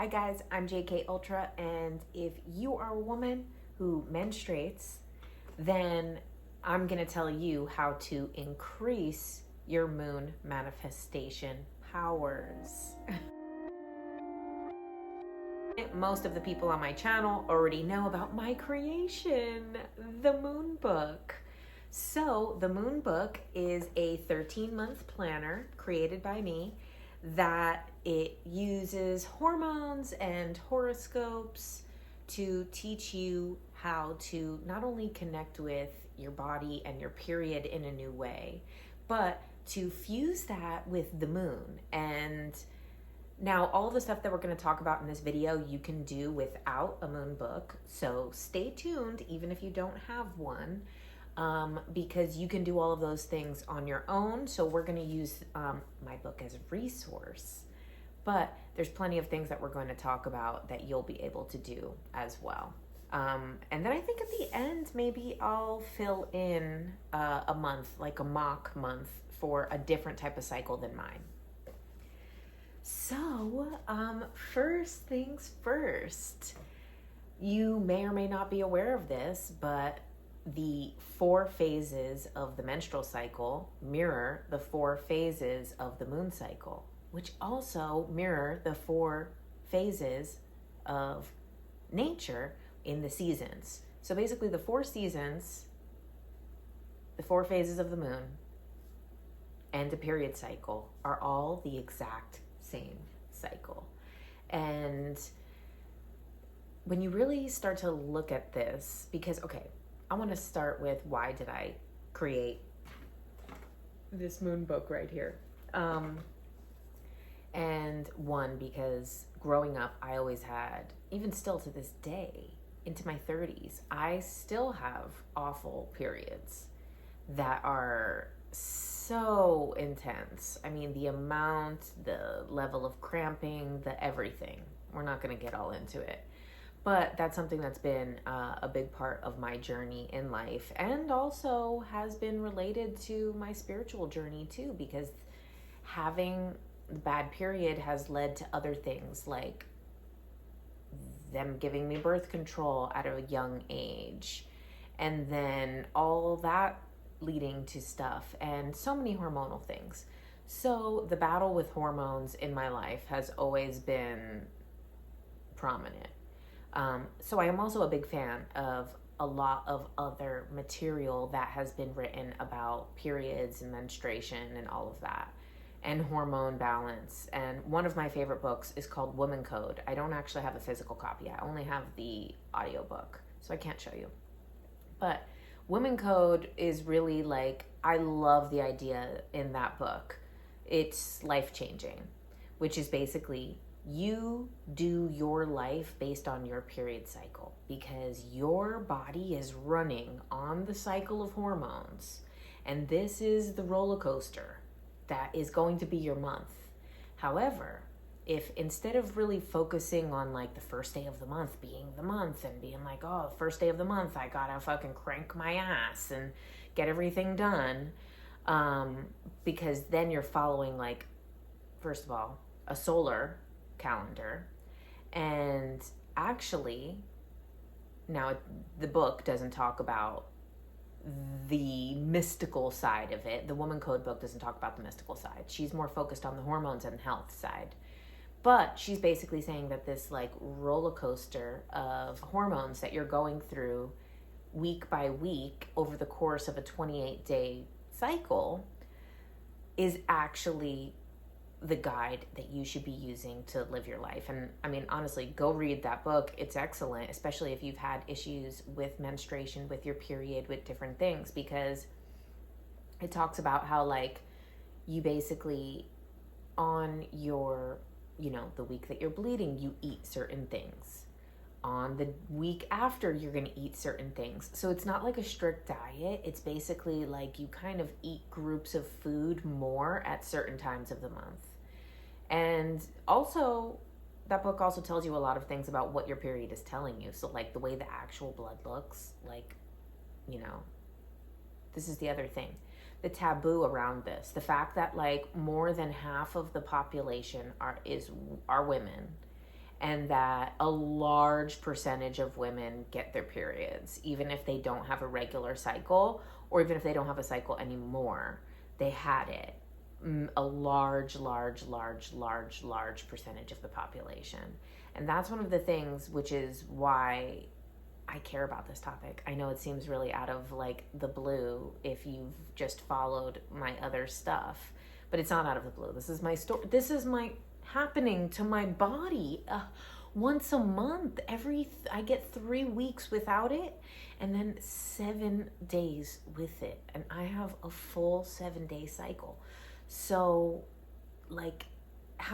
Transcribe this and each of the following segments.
Hi guys, I'm JK Ultra, and if you are a woman who menstruates, then I'm going to tell you how to increase your moon manifestation powers. Most of the people on my channel already know about my creation, the MOONBOOK. So the MOONBOOK is a 13-month planner created by me that it uses hormones and horoscopes to teach you how to not only connect with your body and your period in a new way, but to fuse that with the moon. And now all the stuff that we're going to talk about in this video you can do without a MOONBOOK, so stay tuned even if you don't have one, because you can do all of those things on your own. So we're going to use my book as a resource, but there's plenty of things that we're going to talk about that you'll be able to do as well. And then I think at the end, maybe I'll fill in a month, like a mock month for a different type of cycle than mine. So, first things first, you may or may not be aware of this, but the 4 phases of the menstrual cycle mirror the 4 phases of the moon cycle, which also mirror the 4 phases of nature in the seasons. So basically the 4 seasons, the 4 phases of the moon, and the period cycle are all the exact same cycle. And when you really start to look at this, because I want to start with why did I create this MOONBOOK right here. And one, because growing up I always had, even still to this day into my 30s, I still have awful periods that are so intense. I mean, the amount, the level of cramping, the everything. We're not going to get all into it. But that's something that's been a big part of my journey in life, and also has been related to my spiritual journey too, because having the bad period has led to other things, like them giving me birth control at a young age, and then all that leading to stuff and so many hormonal things. So the battle with hormones in my life has always been prominent. So I am also a big fan of a lot of other material that has been written about periods and menstruation and all of that, and hormone balance. And one of my favorite books is called Woman Code. I don't actually have a physical copy. I only have the audiobook, so I can't show you. But Women Code is really like, I love the idea in that book. It's life-changing, which is basically you do your life based on your period cycle, because your body is running on the cycle of hormones, and this is the roller coaster that is going to be your month. However, if instead of really focusing on like the first day of the month being the month and being like, oh, first day of the month, I gotta fucking crank my ass and get everything done, because then you're following, like, first of all, a solar calendar. And actually, now the book doesn't talk about the mystical side of it. The Woman Code book doesn't talk about the mystical side. She's more focused on the hormones and health side. But she's basically saying that this like roller coaster of hormones that you're going through week by week over the course of a 28-day cycle is actually the guide that you should be using to live your life. And I mean, honestly, go read that book. It's excellent, especially if you've had issues with menstruation, with your period, with different things, because it talks about how like you basically on your, the week that you're bleeding, you eat certain things. On the week after, you're going to eat certain things. So it's not like a strict diet. It's basically like you kind of eat groups of food more at certain times of the month. And also, that book also tells you a lot of things about what your period is telling you. So like the way the actual blood looks, like, this is the other thing. The taboo around this, the fact that like more than half of the population are women, and that a large percentage of women get their periods, even if they don't have a regular cycle, or even if they don't have a cycle anymore, they had it. A large percentage of the population. And that's one of the things, which is why I care about this topic. I know it seems really out of like the blue if you've just followed my other stuff, but it's not out of the blue. This is my story. This is my happening to my body once a month. I get 3 weeks without it, and then 7 days with it, and I have a full 7-day cycle. So like,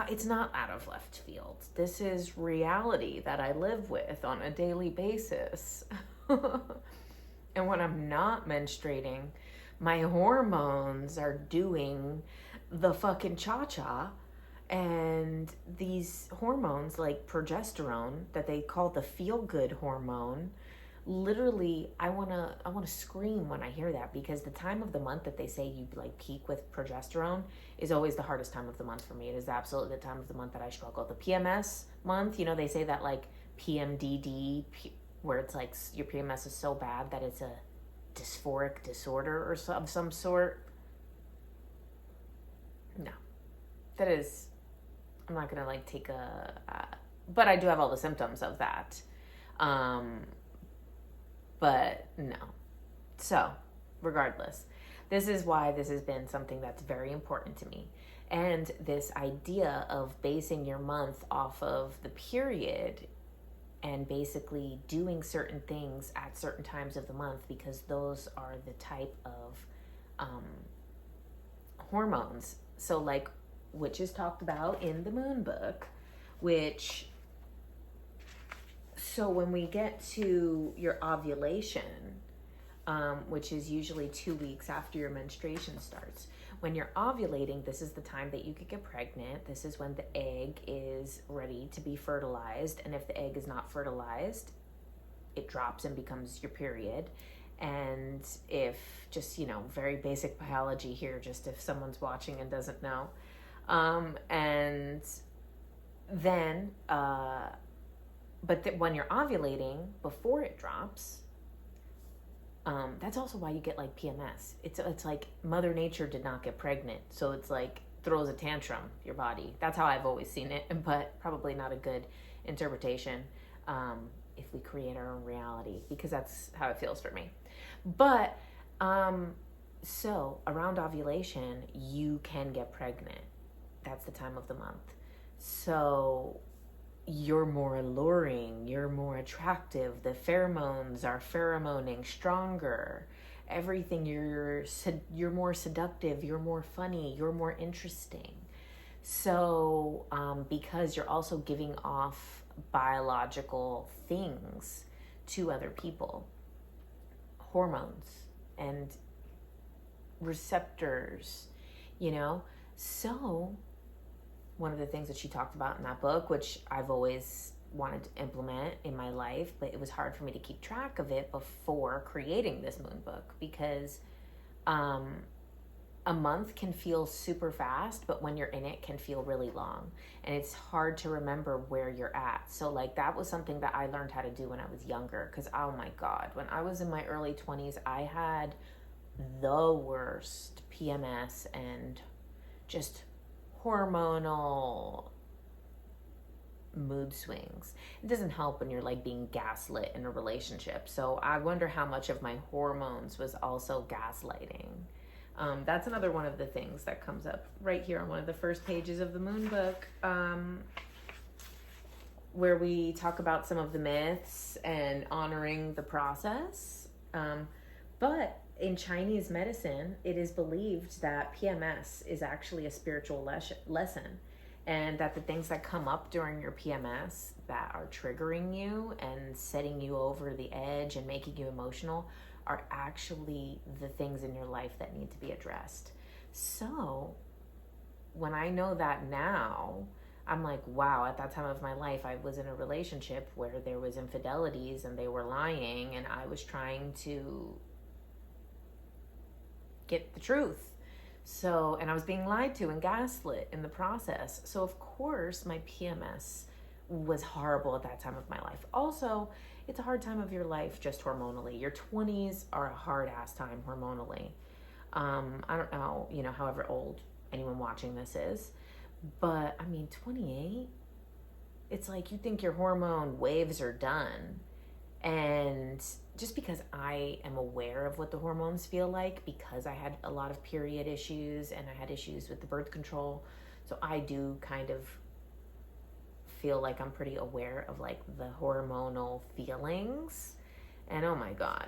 it's not out of left field. This is reality that I live with on a daily basis. And when I'm not menstruating, my hormones are doing the fucking cha-cha. And these hormones like progesterone that they call the feel-good hormone, literally I want to scream when I hear that, because the time of the month that they say you like peak with progesterone is always the hardest time of the month for me. It is absolutely the time of the month that I struggle. The PMS month, they say that like PMDD, where it's like your PMS is so bad that it's a dysphoric disorder or of some sort. No, that is, I'm not gonna like take but I do have all the symptoms of that. But no. So, regardless, this is why this has been something that's very important to me. And this idea of basing your month off of the period and basically doing certain things at certain times of the month, because those are the type of hormones. So like, which is talked about in the MOONBOOK, so when we get to your ovulation, which is usually 2 weeks after your menstruation starts, when you're ovulating, this is the time that you could get pregnant. This is when the egg is ready to be fertilized. And if the egg is not fertilized, it drops and becomes your period. And if just, very basic biology here, just if someone's watching and doesn't know. And then, when you're ovulating before it drops, that's also why you get like PMS. It's like Mother Nature did not get pregnant, so it's like throws a tantrum, your body. That's how I've always seen it, but probably not a good interpretation if we create our own reality, because that's how it feels for me. But so around ovulation, you can get pregnant. That's the time of the month. So you're more alluring, you're more attractive, the pheromones are pheromoning stronger, everything, you're more seductive, you're more funny, you're more interesting. So because you're also giving off biological things to other people, hormones and receptors, so one of the things that she talked about in that book, which I've always wanted to implement in my life, but it was hard for me to keep track of it before creating this MOONBOOK, because a month can feel super fast, but when you're in it can feel really long, and it's hard to remember where you're at. So like, that was something that I learned how to do when I was younger, because oh my God, when I was in my early 20s, I had the worst PMS and just hormonal mood swings. It doesn't help when you're like being gaslit in a relationship. So I wonder how much of my hormones was also gaslighting. That's another one of the things that comes up right here on one of the first pages of the MOONBOOK, where we talk about some of the myths and honoring the process. But in Chinese medicine, it is believed that PMS is actually a spiritual lesson, and that the things that come up during your PMS that are triggering you and setting you over the edge and making you emotional are actually the things in your life that need to be addressed. So when I know that now, I'm like, wow, at that time of my life, I was in a relationship where there was infidelities and they were lying, and I was trying to get the truth. So, and I was being lied to and gaslit in the process. So of course my PMS was horrible at that time of my life. Also, it's a hard time of your life just hormonally. Your 20s are a hard ass time hormonally. I don't know, however old anyone watching this is, but I mean, 28, it's like you think your hormone waves are done. And just because I am aware of what the hormones feel like, because I had a lot of period issues and I had issues with the birth control, so I do kind of feel like I'm pretty aware of like the hormonal feelings. And oh my God,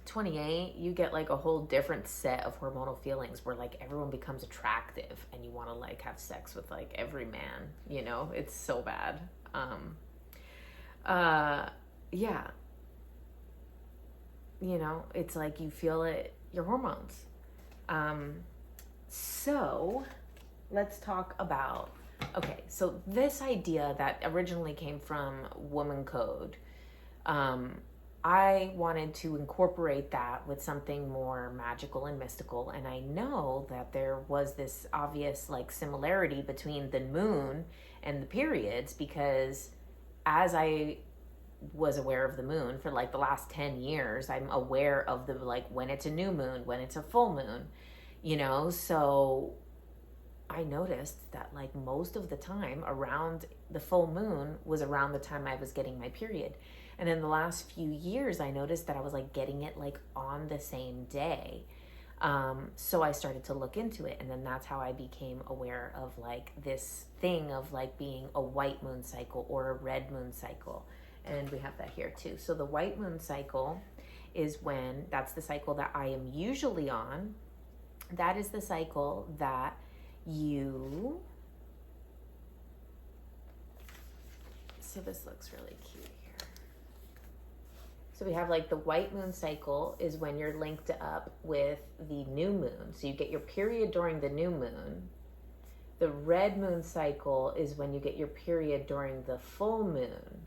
28, you get like a whole different set of hormonal feelings where like everyone becomes attractive and you want to like have sex with like every man, it's so bad. Yeah, it's like you feel it, your hormones. So let's talk about, okay, so this idea that originally came from Woman Code, I wanted to incorporate that with something more magical and mystical. And I know that there was this obvious like similarity between the moon and the periods, because as I was aware of the moon for like the last 10 years, I'm aware of the like when it's a new moon, when it's a full moon, so I noticed that like most of the time around the full moon was around the time I was getting my period. And in the last few years, I noticed that I was like getting it like on the same day. So I started to look into it. And then that's how I became aware of like this thing of like being a white moon cycle or a red moon cycle. And we have that here too. So the white moon cycle is that's the cycle that I am usually on. That is the cycle that so this looks really cute here. So we have like the white moon cycle is when you're linked up with the new moon. So you get your period during the new moon. The red moon cycle is when you get your period during the full moon.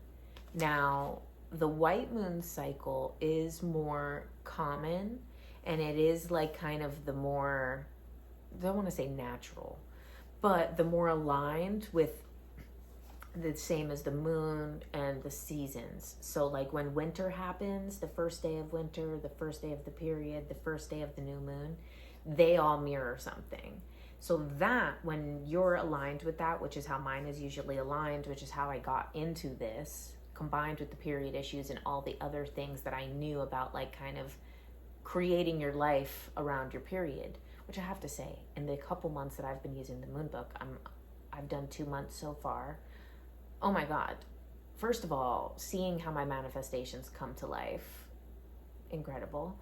Now, the white moon cycle is more common, and it is like kind of the more, I don't want to say natural, but the more aligned with the same as the moon and the seasons. So like when winter happens, the first day of winter, the first day of the period, the first day of the new moon, they all mirror something. So that when you're aligned with that, which is how mine is usually aligned, which is how I got into this, combined with the period issues and all the other things that I knew about like kind of creating your life around your period, which I have to say, in the couple months that I've been using the MOONBOOK, I've done 2 months so far. Oh my God. First of all, seeing how my manifestations come to life, incredible.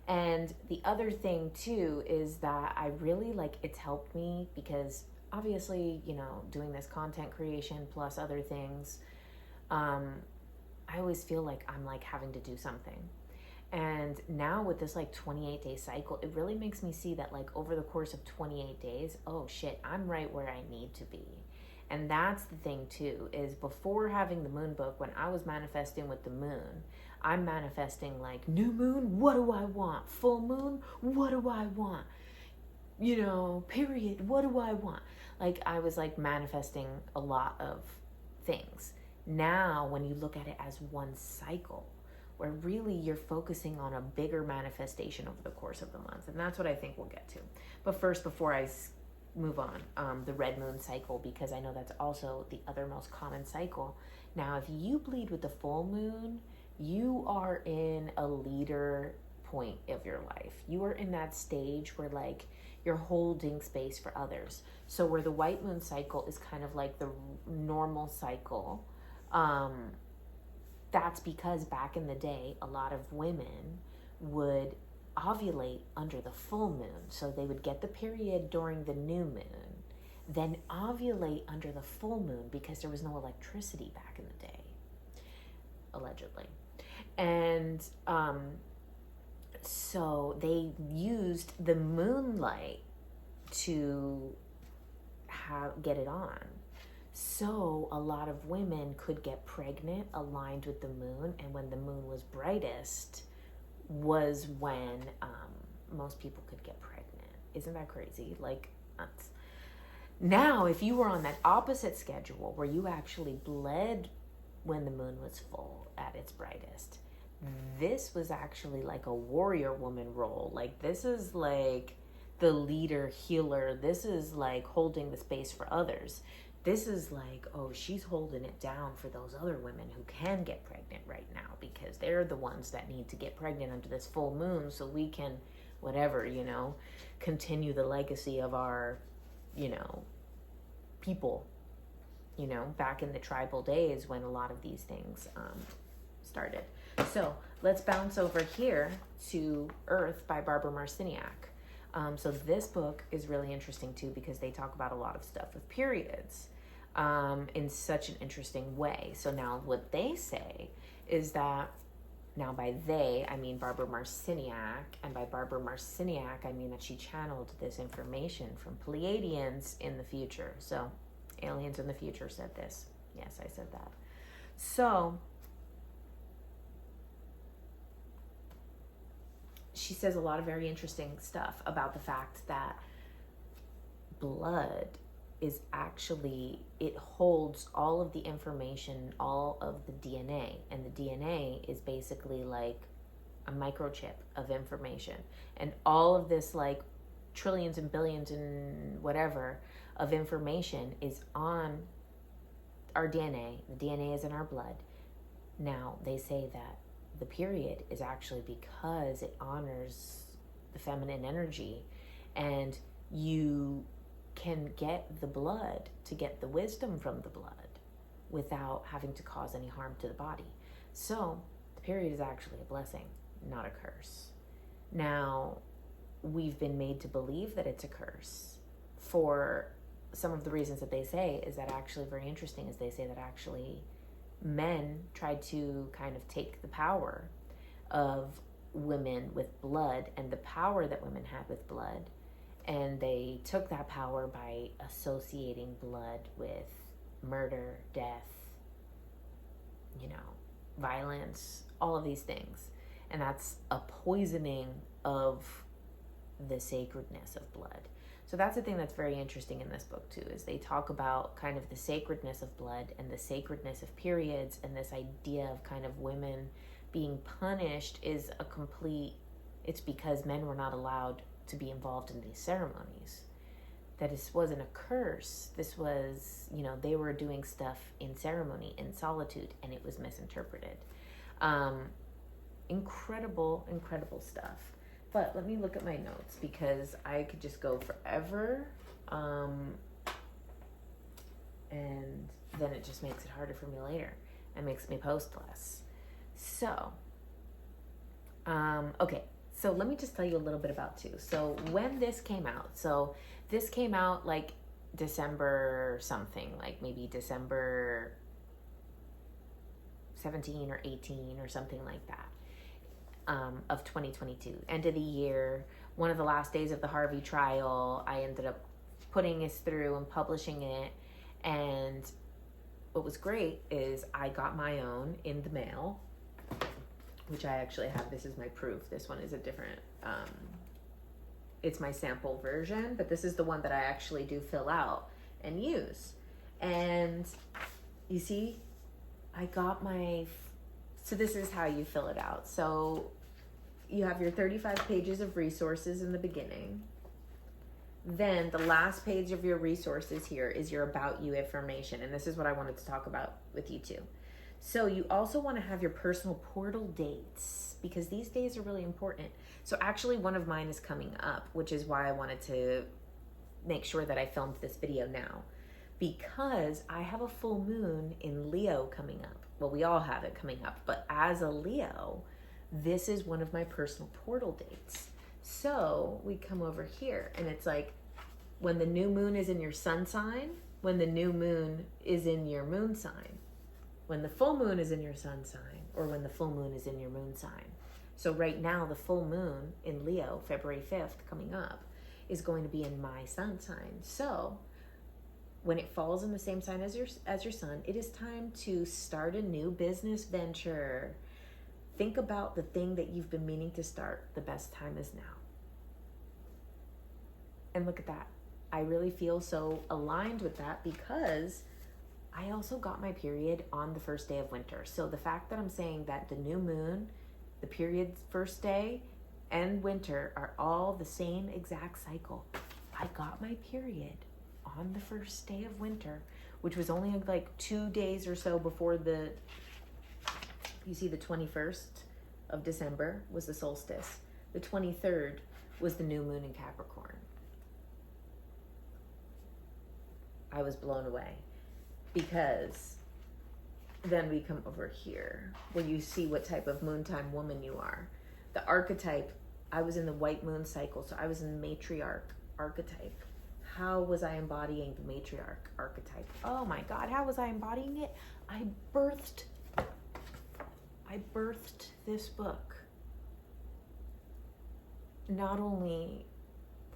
And the other thing too is that I really like, it's helped me because obviously, doing this content creation plus other things, I always feel like I'm like having to do something. And now with this like 28-day cycle, it really makes me see that like over the course of 28 days, oh shit, I'm right where I need to be. And that's the thing too, is before having the MOONBOOK, when I was manifesting with the moon, I'm manifesting like new moon, what do I want? Full moon, what do I want? Period, what do I want? Like I was like manifesting a lot of things. Now, when you look at it as one cycle, where really you're focusing on a bigger manifestation over the course of the month. And that's what I think we'll get to. But first, before I move on, the red moon cycle, because I know that's also the other most common cycle. Now, if you bleed with the full moon, you are in a leader point of your life. You are in that stage where like you're holding space for others. So where the white moon cycle is kind of like the normal cycle, that's because back in the day, a lot of women would ovulate under the full moon. So they would get the period during the new moon, then ovulate under the full moon because there was no electricity back in the day, allegedly. And so they used the moonlight to get it on. So a lot of women could get pregnant aligned with the moon, and when the moon was brightest was when most people could get pregnant. Isn't that crazy? Like, Now, if you were on that opposite schedule where you actually bled when the moon was full at its brightest, this was actually like a warrior woman role. Like, this is like the leader, healer. This is like holding the space for others. This is like, oh, she's holding it down for those other women who can get pregnant right now, because they're the ones that need to get pregnant under this full moon so we can, whatever, continue the legacy of our, people, back in the tribal days when a lot of these things started. So let's bounce over here to Earth by Barbara Marciniak. So this book is really interesting too, because they talk about a lot of stuff with periods in such an interesting way. So now what they say is that, now by they, I mean Barbara Marciniak, and by Barbara Marciniak, I mean that she channeled this information from Pleiadians in the future. So aliens in the future said this. Yes, I said that. So she says a lot of very interesting stuff about the fact that blood is actually, it holds all of the information, all of the DNA. And the DNA is basically like a microchip of information. And all of this like trillions and billions and whatever of information is on our DNA. The DNA is in our blood. Now, they say that the period is actually because it honors the feminine energy, and you can get the blood to get the wisdom from the blood without having to cause any harm to the body. So the period is actually a blessing, not a curse. Now, we've been made to believe that it's a curse for some of the reasons that they say is that actually very interesting, is they say that actually men tried to kind of take the power of women with blood and the power that women had with blood, and they took that power by associating blood with murder, death, violence, all of these things. And that's a poisoning of the sacredness of blood. So that's the thing that's very interesting in this book too, is they talk about kind of the sacredness of blood and the sacredness of periods, and this idea of kind of women being punished is it's because men were not allowed to be involved in these ceremonies. That this wasn't a curse. This was, they were doing stuff in ceremony, in solitude, and it was misinterpreted. Incredible stuff. But let me look at my notes, because I could just go forever. And then it just makes it harder for me later. It makes me post less. So, okay. So let me just tell you a little bit about too. So when this came out, this came out like December something, like maybe December 17 or 18 or something like that. Of 2022, end of the year, one of the last days of the Harvey trial. I ended up putting this through and publishing it, and what was great is I got my own in the mail, which I actually have. This is my proof. This one is a different, it's my sample version, but this is the one that I actually do fill out and use. And you see, I got so this is how you fill it out. So you have your 35 pages of resources in the beginning. Then the last page of your resources here is your about you information. And this is what I wanted to talk about with you too. So you also want to have your personal portal dates, because these days are really important. So actually one of mine is coming up, which is why I wanted to make sure that I filmed this video now, because I have a full moon in Leo coming up. Well, we all have it coming up, but as a Leo, this is one of my personal portal dates. So we come over here, and it's like when the new moon is in your sun sign, when the new moon is in your moon sign, when the full moon is in your sun sign, or when the full moon is in your moon sign. So right now, the full moon in Leo, February 5th, coming up, is going to be in my sun sign. So when it falls in the same sign as your sun, it is time to start a new business venture. Think about the thing that you've been meaning to start. The best time is now. And look at that. I really feel so aligned with that because I also got my period on the first day of winter. So the fact that I'm saying that the new moon, the period's first day, and winter are all the same exact cycle. I got my period on the first day of winter, which was only like 2 days or so before you see, the 21st of December was the solstice. The 23rd was the new moon in Capricorn. I was blown away because then we come over here where you see what type of moon time woman you are. The archetype, I was in the white moon cycle, so I was in the matriarch archetype. How was I embodying the matriarch archetype? Oh my God, how was I embodying it? I birthed this book. Not only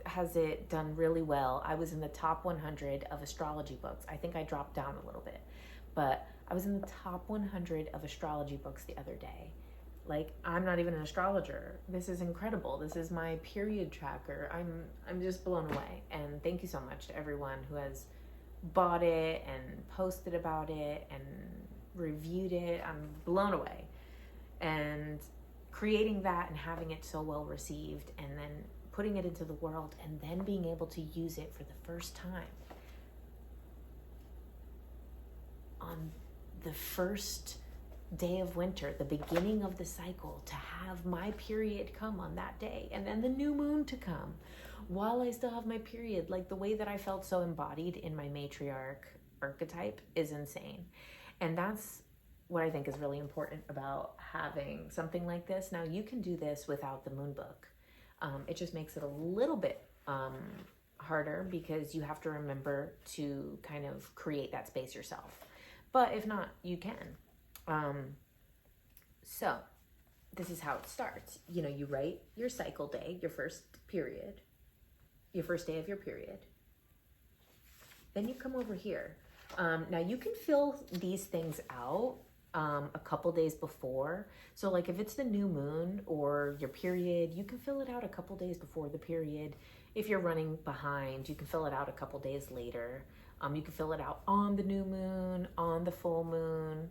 has it done really well, I was in the top 100 of astrology books. I think I dropped down a little bit, but I was in the top 100 of astrology books the other day. Like, I'm not even an astrologer. This is incredible. This is my period tracker. I'm just blown away. And thank you so much to everyone who has bought it and posted about it and reviewed it. I'm blown away. And creating that and having it so well received and then putting it into the world and then being able to use it for the first time on the first day of winter, the beginning of the cycle, to have my period come on that day and then the new moon to come while I still have my period. Like, the way that I felt so embodied in my matriarch archetype is insane. And that's what I think is really important about having something like this. Now, you can do this without the MOONBOOK. It just makes it a little bit harder because you have to remember to kind of create that space yourself. But if not, you can. So this is how it starts. You know, you write your cycle day, your first period, your first day of your period. Then you come over here. Now you can fill these things out a couple days before. So like if it's the new moon or your period, you can fill it out a couple days before the period. If you're running behind, you can fill it out a couple days later. You can fill it out on the new moon, on the full moon.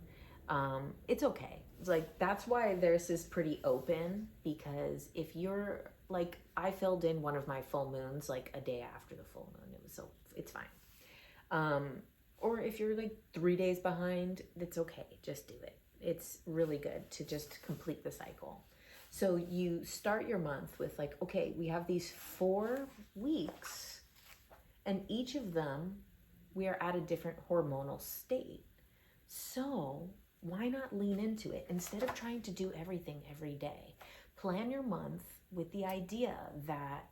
It's okay. It's like, that's why this is pretty open, because if you're like, I filled in one of my full moons like a day after the full moon. It's fine. Or if you're like 3 days behind, that's okay. Just do it. It's really good to just complete the cycle. So you start your month with like, okay, we have these 4 weeks and each of them, we are at a different hormonal state. So why not lean into it instead of trying to do everything every day? Plan your month with the idea that,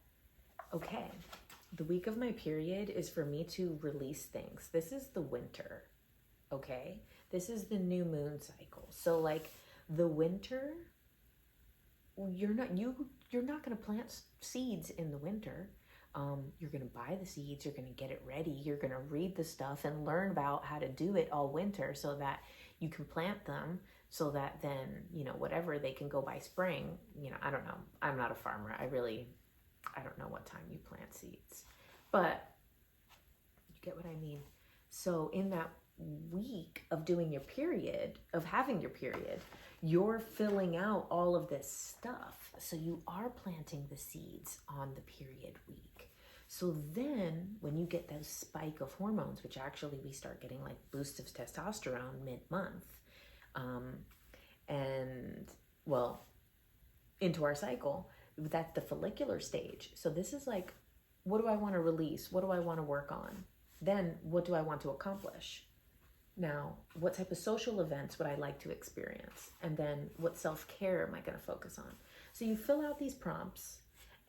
okay, the week of my period is for me to release things. This is the winter, okay? This is the new moon cycle. So like the winter, you're not going to plant seeds in the winter. You're going to buy the seeds, you're going to get it ready, you're going to read the stuff and learn about how to do it all winter so that you can plant them, so that then, you know, whatever, they can go by spring. You know, I don't know. I'm not a farmer. I don't know what time you plant seeds, but you get what I mean. So in that week of doing your period, of having your period, you're filling out all of this stuff. So you are planting the seeds on the period week. So then when you get those spike of hormones, which actually we start getting like boosts of testosterone mid-month, and well, into our cycle, that's the follicular stage. So this is like, what do I want to release? What do I want to work on? Then what do I want to accomplish? Now, what type of social events would I like to experience? And then what self-care am I going to focus on? So you fill out these prompts,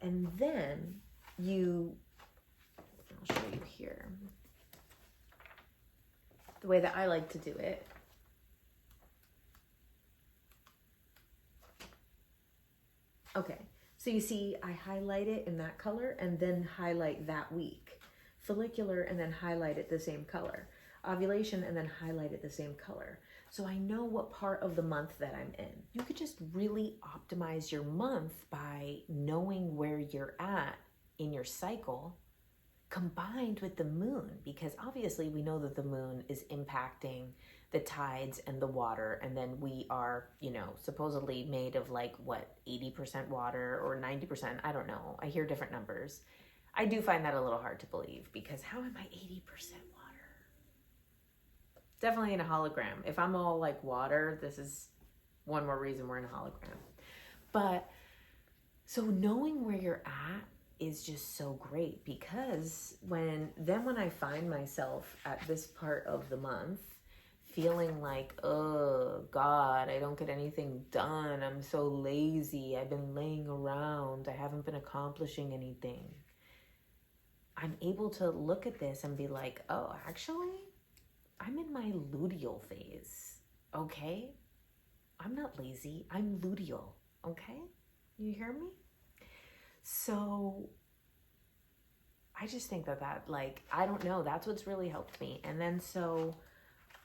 and then I'll show you here, the way that I like to do it. Okay, so you see I highlight it in that color and then highlight that week. Follicular and then highlight it the same color. Ovulation and then highlight it the same color. So I know what part of the month that I'm in. You could just really optimize your month by knowing where you're at in your cycle combined with the moon, because obviously we know that the moon is impacting the tides and the water, and then we are, supposedly made of 80% water or 90%. I don't know. I hear different numbers. I do find that a little hard to believe, because how am I 80% water? Definitely in a hologram. If I'm all like water, this is one more reason we're in a hologram. But so knowing where you're at is just so great, because when I find myself at this part of the month feeling like, oh God, I don't get anything done, I'm so lazy, I've been laying around, I haven't been accomplishing anything, I'm able to look at this and be like, oh, actually, I'm in my luteal phase, okay? I'm not lazy, I'm luteal, okay? You hear me? So I just think that I don't know, that's what's really helped me. And then so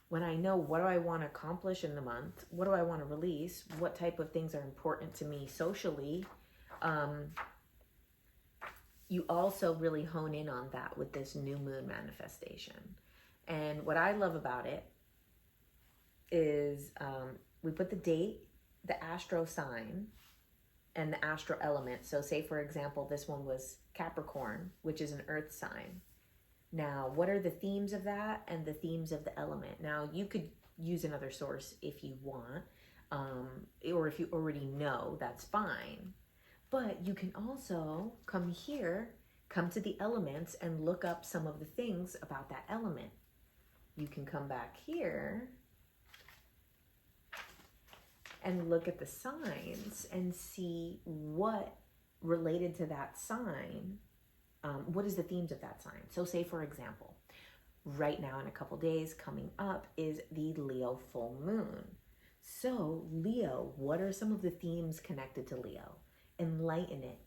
when I know what do I want to accomplish in the month, what do I want to release, what type of things are important to me socially, you also really hone in on that with this new moon manifestation. And what I love about it is we put the date, the astro sign, and the astro element. So say, for example, this one was Capricorn, which is an earth sign. Now, what are the themes of that and the themes of the element? Now, you could use another source if you want, or if you already know, that's fine. But you can also come here, come to the elements, and look up some of the things about that element. You can come back here and look at the signs and see what related to that sign, what is the themes of that sign. So say, for example, right now in a couple days coming up is the Leo full moon. So Leo, what are some of the themes connected to Leo? Enlightenment,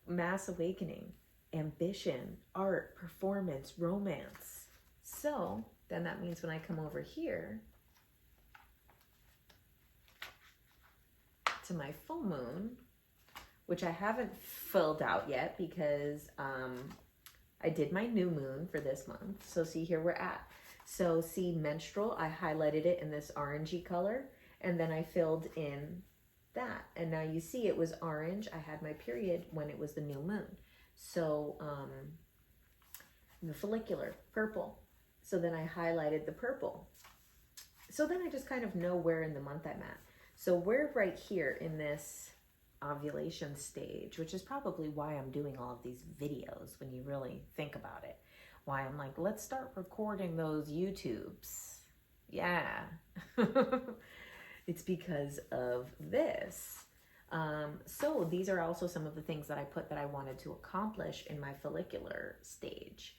mass awakening, ambition, art, performance, romance. So then that means when I come over here to my full moon, which I haven't filled out yet because I did my new moon for this month. So see, here we're at. So see, menstrual, I highlighted it in this orangey color, and then I filled in that. And now you see it was orange. I had my period when it was the new moon. So the follicular, purple. So then I highlighted the purple. So then I just kind of know where in the month I'm at. So we're right here in this ovulation stage, which is probably why I'm doing all of these videos when you really think about it. Why I'm like, let's start recording those YouTubes. Yeah. It's because of this. So these are also some of the things that I put that I wanted to accomplish in my follicular stage.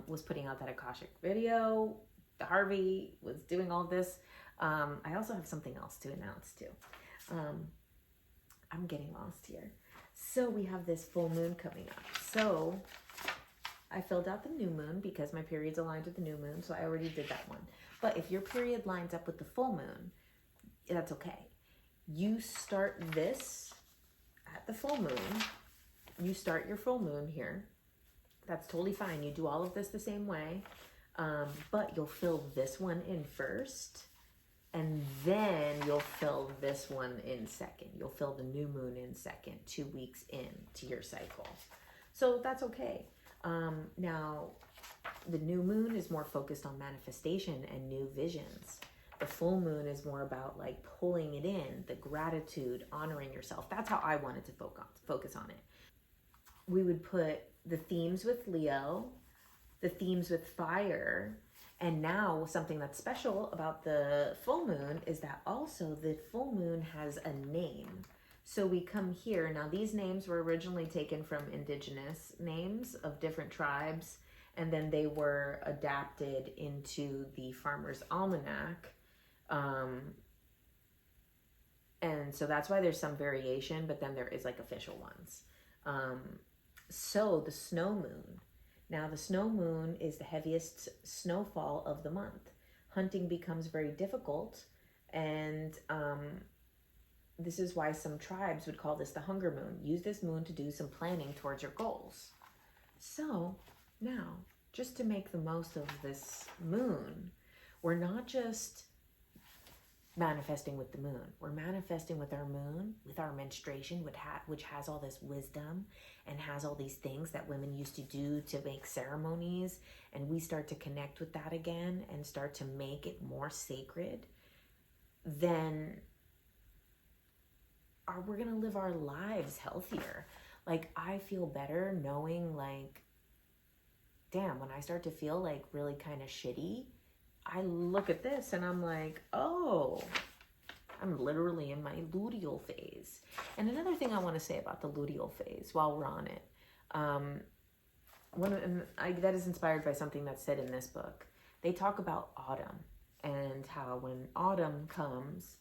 Was putting out that Akashic video. Harvey was doing all this. I also have something else to announce too. I'm getting lost here. So we have this full moon coming up. So I filled out the new moon because my period's aligned with the new moon. So I already did that one. But if your period lines up with the full moon, that's okay. You start this at the full moon. You start your full moon here. That's totally fine. You do all of this the same way. But you'll fill this one in first. And then you'll fill this one in second. You'll fill the new moon in second, 2 weeks into your cycle. So that's okay. Now, the new moon is more focused on manifestation and new visions. The full moon is more about like pulling it in, the gratitude, honoring yourself. That's how I wanted to focus on it. We would put the themes with Leo, the themes with fire. And now something that's special about the full moon is that also the full moon has a name. So we come here. Now these names were originally taken from indigenous names of different tribes, and then they were adapted into the Farmer's Almanac. And so that's why there's some variation, but then there is like official ones. So the snow moon. Now the snow moon is the heaviest snowfall of the month. Hunting becomes very difficult, and this is why some tribes would call this the hunger moon. Use this moon to do some planning towards your goals. So now, just to make the most of this moon, we're not just manifesting with the moon. We're manifesting with our moon, with our menstruation, which has all this wisdom and has all these things that women used to do to make ceremonies. And we start to connect with that again and start to make it more sacred. Then we're going to live our lives healthier. Like, I feel better knowing, like, damn, when I start to feel like really kind of shitty, I look at this and I'm like, oh, I'm literally in my luteal phase. And another thing I want to say about the luteal phase while we're on it, that is inspired by something that's said in this book. They talk about autumn and how when autumn comes,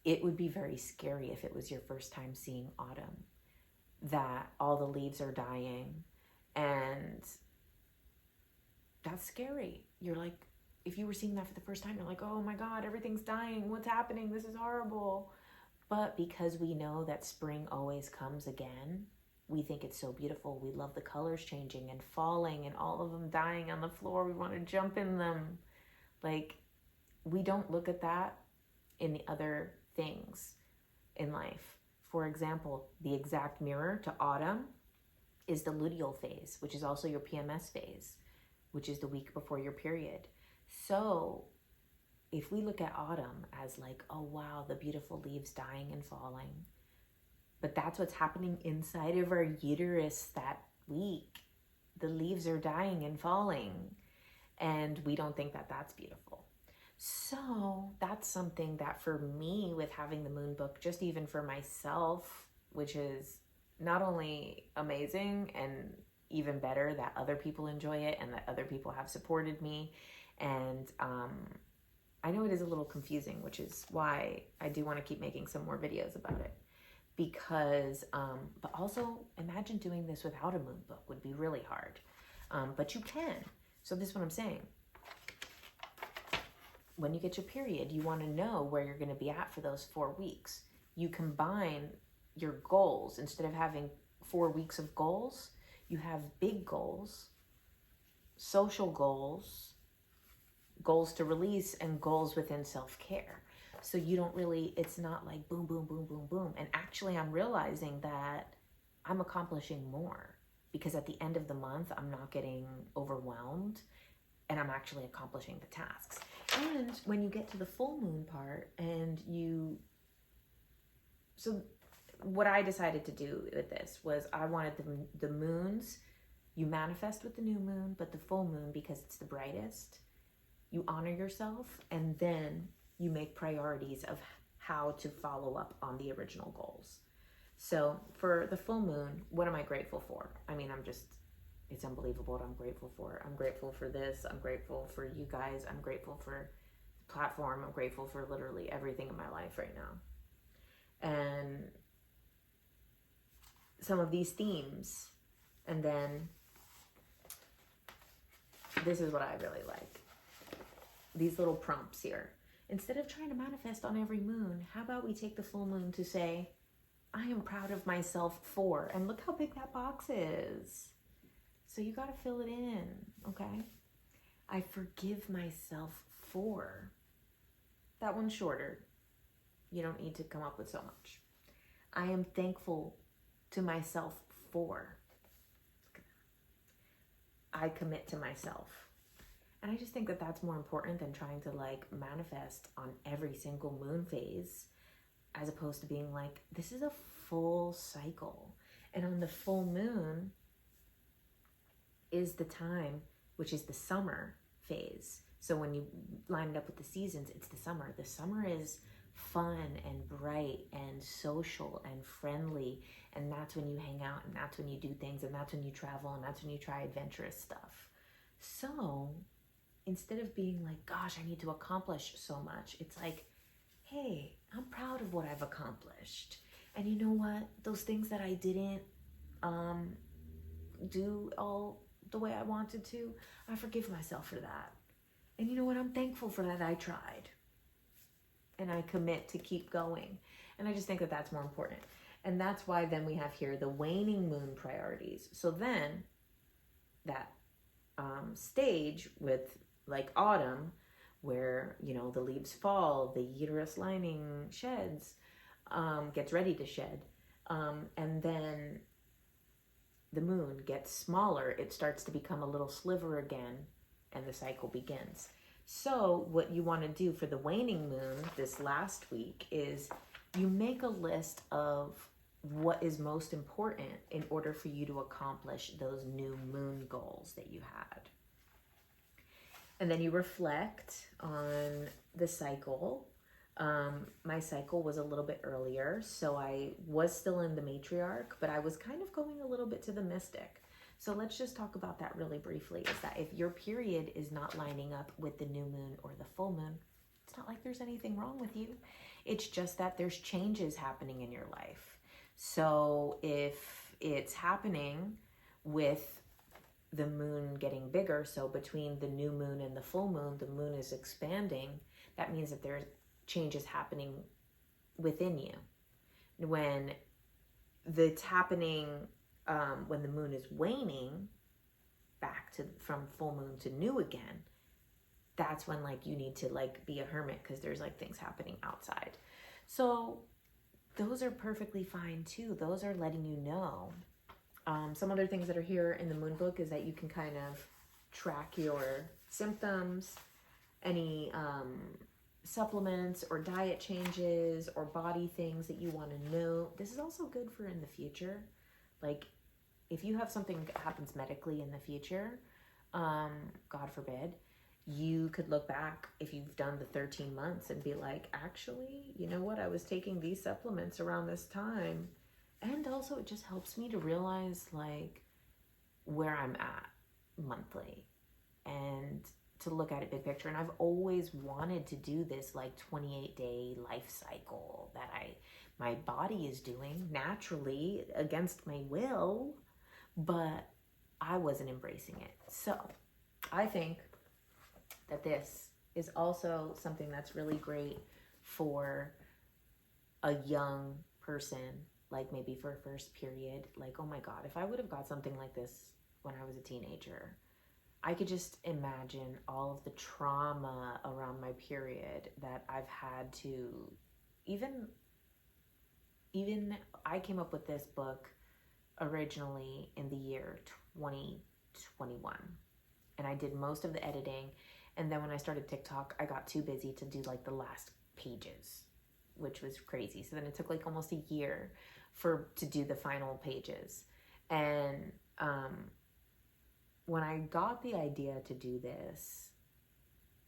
it would be very scary if it was your first time seeing autumn, that all the leaves are dying, and that's scary. You're like, if you were seeing that for the first time, you're like, oh my God, everything's dying. What's happening? This is horrible. But because we know that spring always comes again, we think it's so beautiful. We love the colors changing and falling and all of them dying on the floor. We want to jump in them. Like, we don't look at that in the other things in life. For example, the exact mirror to autumn is the luteal phase, which is also your PMS phase, which is the week before your period. So if we look at autumn as like, oh wow, the beautiful leaves dying and falling, but that's what's happening inside of our uterus that week. The leaves are dying and falling, and we don't think that that's beautiful. So that's something that for me, with having the moon book, just even for myself, which is not only amazing and even better that other people enjoy it and that other people have supported me. And I know it is a little confusing, which is why I do want to keep making some more videos about it. Because, but also imagine doing this without a moon book would be really hard. But you can. So this is what I'm saying. When you get your period, you want to know where you're going to be at for those 4 weeks. You combine your goals. Instead of having 4 weeks of goals, you have big goals, social goals, goals to release, and goals within self-care. So you don't really, it's not like boom, boom, boom, boom, boom. And actually, I'm realizing that I'm accomplishing more because at the end of the month, I'm not getting overwhelmed and I'm actually accomplishing the tasks. And when you get to the full moon part and so what I decided to do with this was I wanted the moons, you manifest with the new moon, but the full moon, because it's the brightest, you honor yourself, and then you make priorities of how to follow up on the original goals. So for the full moon, what am I grateful for? I mean, it's unbelievable what I'm grateful for. I'm grateful for this. I'm grateful for you guys. I'm grateful for the platform. I'm grateful for literally everything in my life right now. And some of these themes, and then this is what I really like. These little prompts here. Instead of trying to manifest on every moon, how about we take the full moon to say, I am proud of myself for, and look how big that box is. So you got to fill it in, okay? I forgive myself for. That one's shorter. You don't need to come up with so much. I am thankful to myself for. I commit to myself. And I just think that that's more important than trying to like manifest on every single moon phase, as opposed to being like, this is a full cycle. And on the full moon is the time, which is the summer phase. So when you line it up with the seasons, it's the summer. The summer is fun and bright and social and friendly. And that's when you hang out, and that's when you do things, and that's when you travel, and that's when you try adventurous stuff. So instead of being like, gosh, I need to accomplish so much, it's like, hey, I'm proud of what I've accomplished. And you know what? Those things that I didn't do all the way I wanted to, I forgive myself for that. And you know what? I'm thankful for that I tried. and I commit to keep going. And I just think that that's more important. And that's why then we have here the waning moon priorities. So then that stage with like autumn, where, you know, the leaves fall, the uterus lining sheds, gets ready to shed. And then the moon gets smaller. It starts to become a little sliver again, and the cycle begins. So what you want to do for the waning moon this last week is you make a list of what is most important in order for you to accomplish those new moon goals that you had. And then you reflect on the cycle. My cycle was a little bit earlier, so I was still in the matriarch, but I was kind of going a little bit to the mystic. So let's just talk about that really briefly, is that if your period is not lining up with the new moon or the full moon, it's not like there's anything wrong with you. It's just that there's changes happening in your life. So if it's happening with the moon getting bigger, so between the new moon and the full moon, the moon is expanding, that means that there's changes happening within you. When it's happening, when the moon is waning back to from full moon to new again, that's when like you need to like be a hermit, because there's like things happening outside. So those are perfectly fine too. Those are letting you know. Some other things that are here in the moon book is that you can kind of track your symptoms, any supplements or diet changes or body things that you want to know. This is also good for in the future. Like if you have something that happens medically in the future, God forbid, you could look back if you've done the 13 months and be like, actually, you know what? I was taking these supplements around this time. And also it just helps me to realize like where I'm at monthly and to look at it big picture. And I've always wanted to do this like 28-day life cycle that my body is doing naturally against my will, but I wasn't embracing it. So I think that this is also something that's really great for a young person, like maybe for a first period. Like, oh my God, if I would have got something like this when I was a teenager, I could just imagine all of the trauma around my period that I've had to even I came up with this book originally in the year 2021, and I did most of the editing. And then when I started TikTok, I got too busy to do like the last pages, which was crazy. So then it took like almost a year to do the final pages. And when I got the idea to do this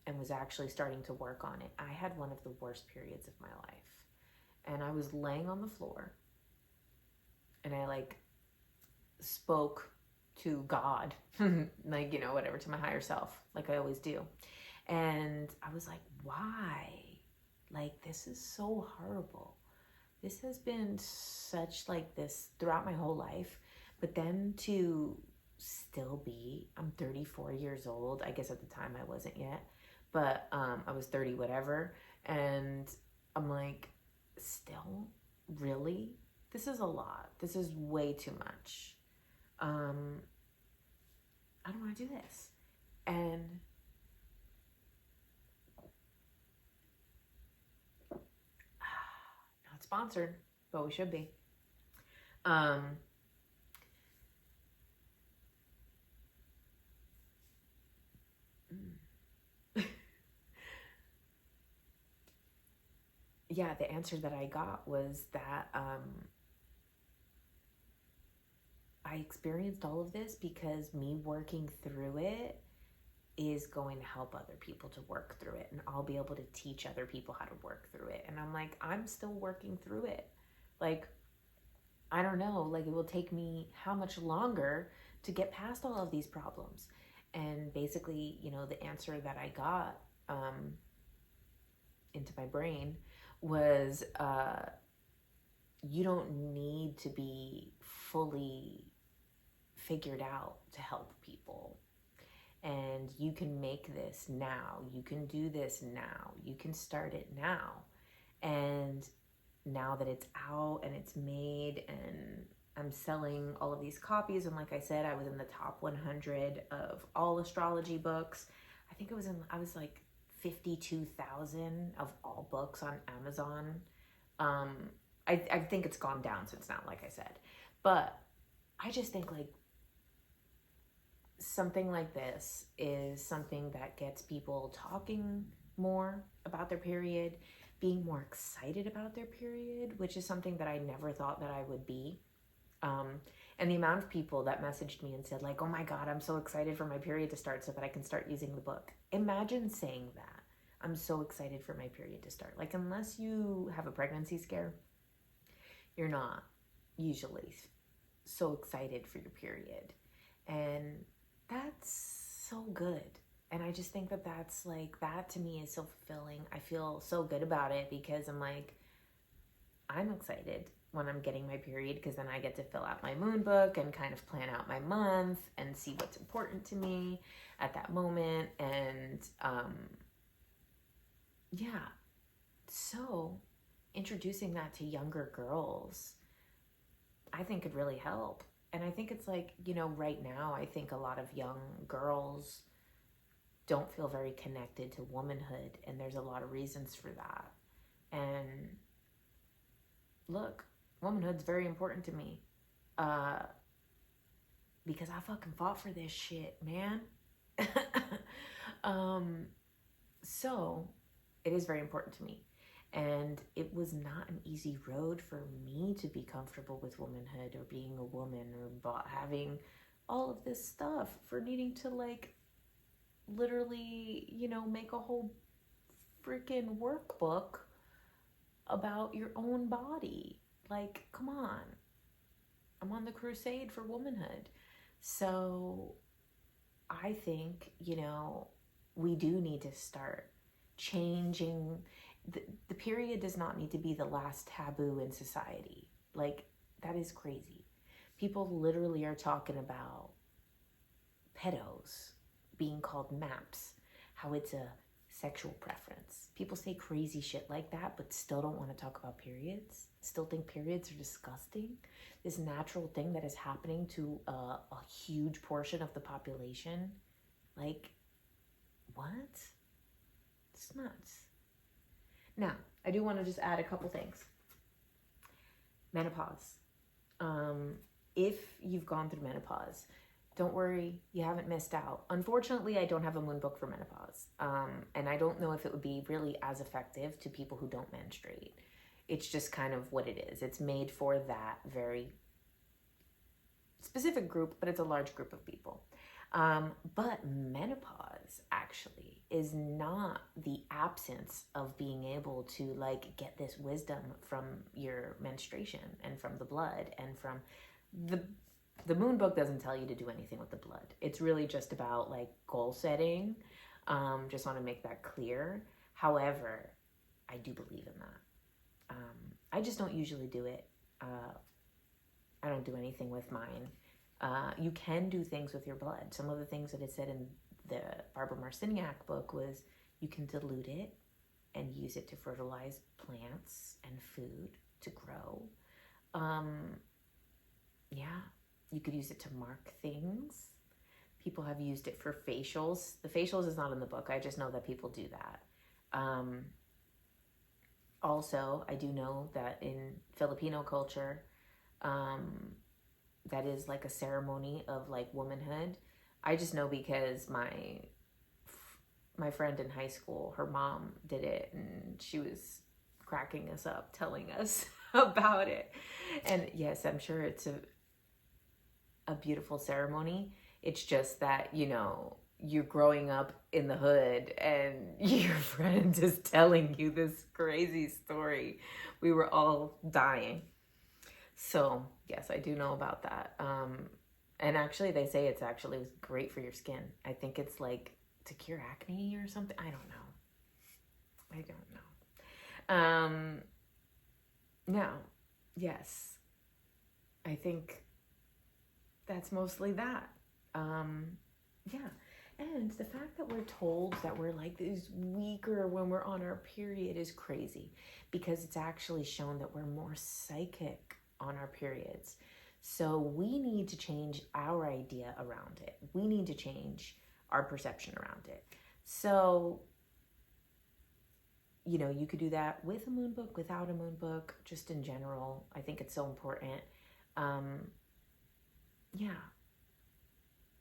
and was actually starting to work on it, I had one of the worst periods of my life. And I was laying on the floor and I like spoke to God, like, you know, whatever, to my higher self, like I always do. And I was like, why? Like, this is so horrible. This has been such like this throughout my whole life. But then to still be, I'm 34 years old. I guess at the time I wasn't yet, but I was 30 whatever. And I'm like, still, really? This is a lot. This is way too much. I don't want to do this. And not sponsored, but we should be. Yeah, the answer that I got was that I experienced all of this because me working through it is going to help other people to work through it, and I'll be able to teach other people how to work through it. And I'm like, I'm still working through it. Like, I don't know, like it will take me how much longer to get past all of these problems. And basically, you know, the answer that I got into my brain was you don't need to be fully figured out to help people. And you can make this now. You can do this now. You can start it now. And now that it's out and it's made and I'm selling all of these copies, and like I said, I was in the top 100 of all astrology books. I think I was like 52,000 of all books on Amazon. I think it's gone down since now, like I said. But I just think like something like this is something that gets people talking more about their period, being more excited about their period, which is something that I never thought that I would be. And the amount of people that messaged me and said like, oh my God, I'm so excited for my period to start so that I can start using the book. Imagine saying that. I'm so excited for my period to start. Like, unless you have a pregnancy scare, you're not usually so excited for your period. And that's so good. And I just think that that's like, that to me is so fulfilling. I feel so good about it because I'm like, I'm excited when I'm getting my period, because then I get to fill out my moon book and kind of plan out my month and see what's important to me at that moment. And yeah, so introducing that to younger girls, I think could really help. And I think it's like, you know, right now, I think a lot of young girls don't feel very connected to womanhood. And there's a lot of reasons for that. And look, womanhood's very important to me. Because I fucking fought for this shit, man. So it is very important to me. And it was not an easy road for me to be comfortable with womanhood or being a woman or having all of this stuff, for needing to like literally, you know, make a whole freaking workbook about your own body. Like, come on. I'm on the crusade for womanhood. So I think, you know, we do need to start changing. The period does not need to be the last taboo in society. Like, that is crazy. People literally are talking about pedos being called maps, how it's a sexual preference. People say crazy shit like that, but still don't want to talk about periods. Still think periods are disgusting. This natural thing that is happening to a huge portion of the population. Like, what? It's nuts. Now, I do want to just add a couple things. Menopause. If you've gone through menopause, don't worry, you haven't missed out. Unfortunately, I don't have a moon book for menopause. And I don't know if it would be really as effective to people who don't menstruate. It's just kind of what it is. It's made for that very specific group, but it's a large group of people. But menopause actually is not the absence of being able to like get this wisdom from your menstruation and from the blood and from the moon book doesn't tell you to do anything with the blood. It's really just about like goal setting. Just want to make that clear. However, I do believe in that. I just don't usually do it. I don't do anything with mine. You can do things with your blood. Some of the things that it said in the Barbara Marciniak book was you can dilute it and use it to fertilize plants and food to grow. Yeah, you could use it to mark things. People have used it for facials. The facials is not in the book. I just know that people do that. Also, I do know that in Filipino culture, that is like a ceremony of like womanhood. I just know because my friend in high school, her mom did it and she was cracking us up, telling us about it. And yes, I'm sure it's a beautiful ceremony. It's just that, you know, you're growing up in the hood and your friend is telling you this crazy story. We were all dying. So yes, I do know about that. And actually they say it's actually great for your skin. I think it's like to cure acne or something. I don't know. Now, yes, I think that's mostly that. Yeah. And the fact that we're told that we're like this weaker when we're on our period is crazy, because it's actually shown that we're more psychic on our periods. So we need to change our idea around it. We need to change our perception around it. So, you know, you could do that with a moon book, without a moon book, just in general. I think it's so important. Yeah.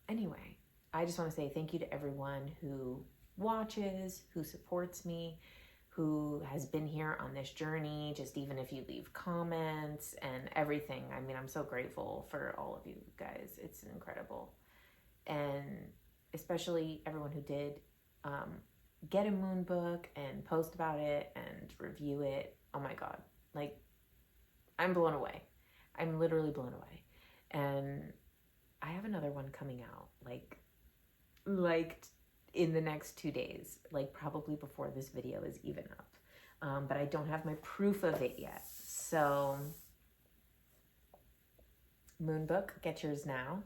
Anyway, I just want to say thank you to everyone who watches, who supports me, who has been here on this journey, just even if you leave comments and everything. I mean, I'm so grateful for all of you guys. It's incredible. And especially everyone who did get a moon book and post about it and review it. Oh my God. Like, I'm blown away. I'm literally blown away. And I have another one coming out like in the next 2 days, like probably before this video is even up. But I don't have my proof of it yet. So Moonbook, get yours now,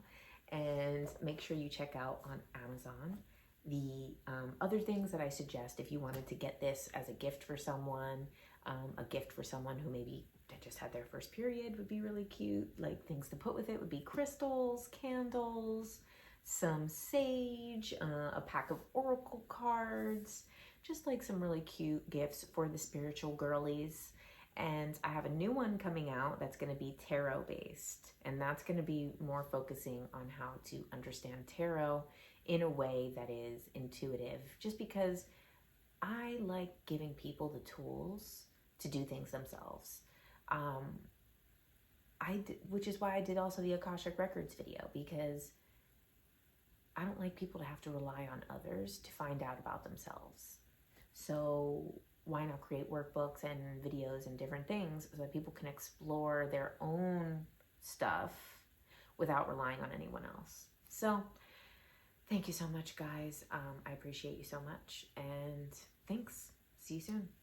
and make sure you check out on Amazon the other things that I suggest if you wanted to get this as a gift for someone. A gift for someone who maybe just had their first period would be really cute. Like, things to put with it would be crystals, candles, some sage, a pack of oracle cards, just like some really cute gifts for the spiritual girlies. And I have a new one coming out that's going to be tarot based, and that's going to be more focusing on how to understand tarot in a way that is intuitive, just because I like giving people the tools to do things themselves. Which is why I did also the Akashic Records video, because I don't like people to have to rely on others to find out about themselves. So why not create workbooks and videos and different things so that people can explore their own stuff without relying on anyone else? So thank you so much, guys. I appreciate you so much, and thanks. See you soon.